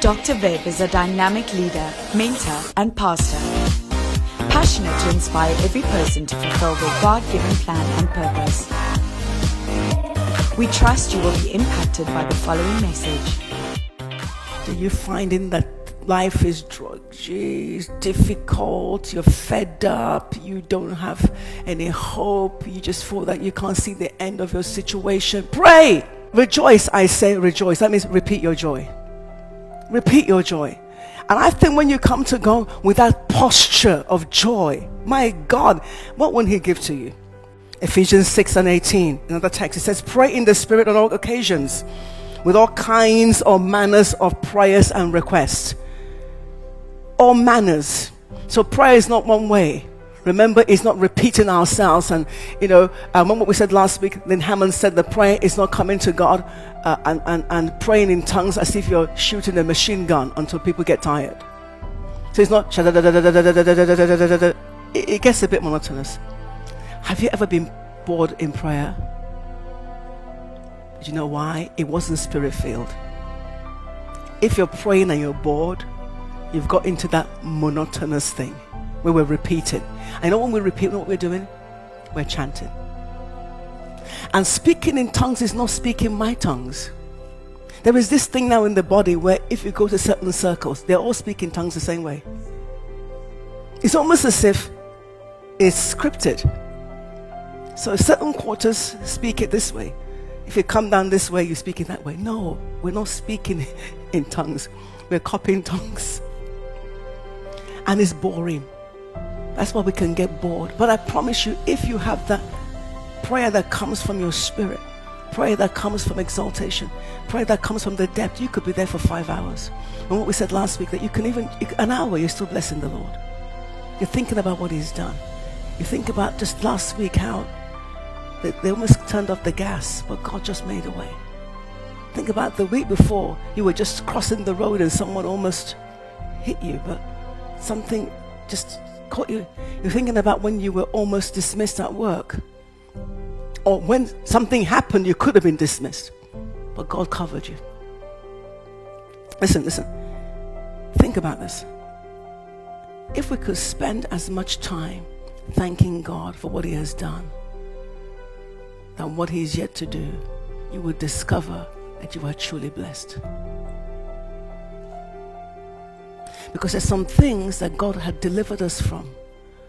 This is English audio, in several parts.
Dr. Viv is a dynamic leader, mentor, and pastor. Passionate to inspire every person to fulfill their God-given plan and purpose. We trust you will be impacted by the following message. Do you finding that life is drudgy, difficult, you're fed up, you don't have any hope, you just feel that you can't see the end of your situation? Pray! Rejoice, I say rejoice. That means repeat your joy. Repeat your joy. And I think when you come to God with that posture of joy, my God, what will He give to you? Ephesians 6:18, another text, it says, pray in the Spirit on all occasions, with all kinds or manners of prayers and requests. All manners. So prayer is not one way. Remember, it's not repeating ourselves. And, remember what we said last week? Then Hammond said the prayer is not coming to God and praying in tongues as if you're shooting a machine gun until people get tired. So it's not, it gets a bit monotonous. Have you ever been bored in prayer? Do you know why? It wasn't spirit-filled. If you're praying and you're bored, you've got into that monotonous thing where we're repeating. I know when we repeat, you know what we're doing? We're chanting. And speaking in tongues is not speaking my tongues. There is this thing now in the body where if you go to certain circles, they're all speaking tongues the same way. It's almost as if it's scripted. So certain quarters speak it this way. If you come down this way, you speak it that way. No, we're not speaking in tongues. We're copying tongues. And it's boring. That's why we can get bored. But I promise you, if you have that prayer that comes from your spirit, prayer that comes from exaltation, prayer that comes from the depth, you could be there for 5 hours. And what we said last week, that you can even, an hour, you're still blessing the Lord. You're thinking about what He's done. You think about just last week how they almost turned off the gas, but God just made a way. Think about the week before, you were just crossing the road and someone almost hit you, but something just caught you. You're thinking about when you were almost dismissed at work, or when something happened you could have been dismissed, but God covered you. Listen. Think about this. If we could spend as much time thanking God for what He has done than what He is yet to do, you would discover that you are truly blessed. Because there's some things that God had delivered us from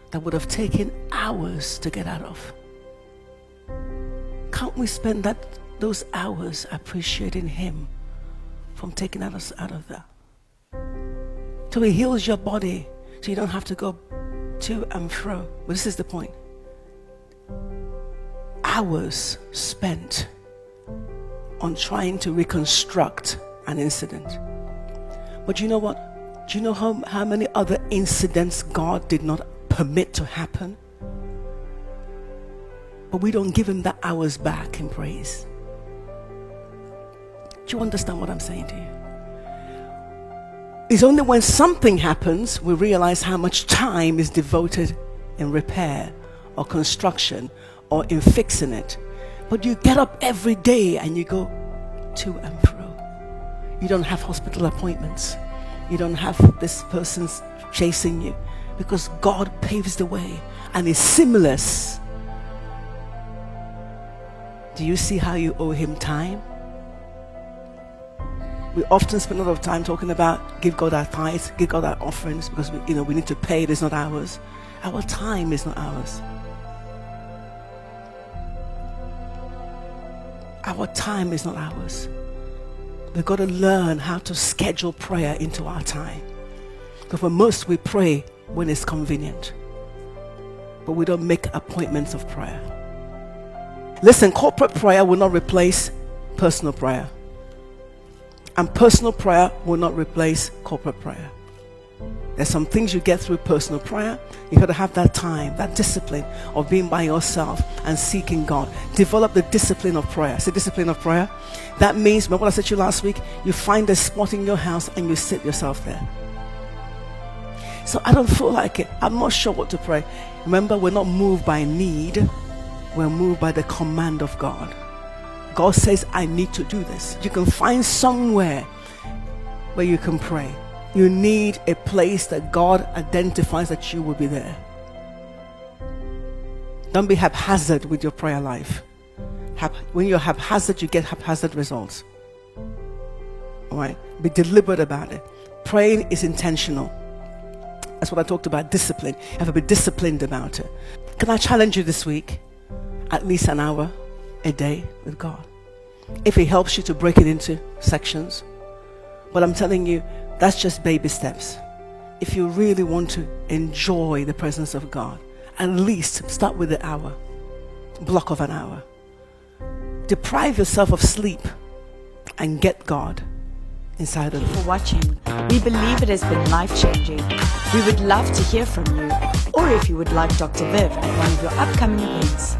that would have taken hours to get out of. Can't we spend those hours appreciating Him from taking us out of that? So He heals your body so you don't have to go to and fro. But this is the point. Hours spent on trying to reconstruct an incident. But you know what? Do you know how many other incidents God did not permit to happen? But we don't give Him the hours back in praise. Do you understand what I'm saying to you? It's only when something happens we realize how much time is devoted in repair or construction or in fixing it. But you get up every day and you go to and fro. You don't have hospital appointments. You don't have this person chasing you, because God paves the way and is seamless. Do you see how you owe Him time? We often spend a lot of time talking about give God our tithes, give God our offerings, because we need to pay it. It's not ours. Our time is not ours. Our time is not ours. We've got to learn how to schedule prayer into our time. Because for most we pray when it's convenient, but we don't make appointments of prayer. Listen, corporate prayer will not replace personal prayer. And personal prayer will not replace corporate prayer. There's some things you get through personal prayer. You got to have that time, that discipline of being by yourself and seeking God. Develop the discipline of prayer. It's the discipline of prayer. That means, remember what I said to you last week? You find a spot in your house and you sit yourself there. So I don't feel like it. I'm not sure what to pray. Remember, we're not moved by need. We're moved by the command of God. God says, I need to do this. You can find somewhere where you can pray. You need a place that God identifies that you will be there. Don't be haphazard with your prayer life. When you're haphazard, you get haphazard results. All right? Be deliberate about it. Praying is intentional. That's what I talked about, discipline. You have to be disciplined about it. Can I challenge you this week? At least an hour a day with God. If it helps you to break it into sections. But I'm telling you, that's just baby steps. If you really want to enjoy the presence of God, at least start with an hour, block of an hour. Deprive yourself of sleep and get God inside of you. Thank you for watching. We believe it has been life-changing. We would love to hear from you, or if you would like Dr. Viv at one of your upcoming events.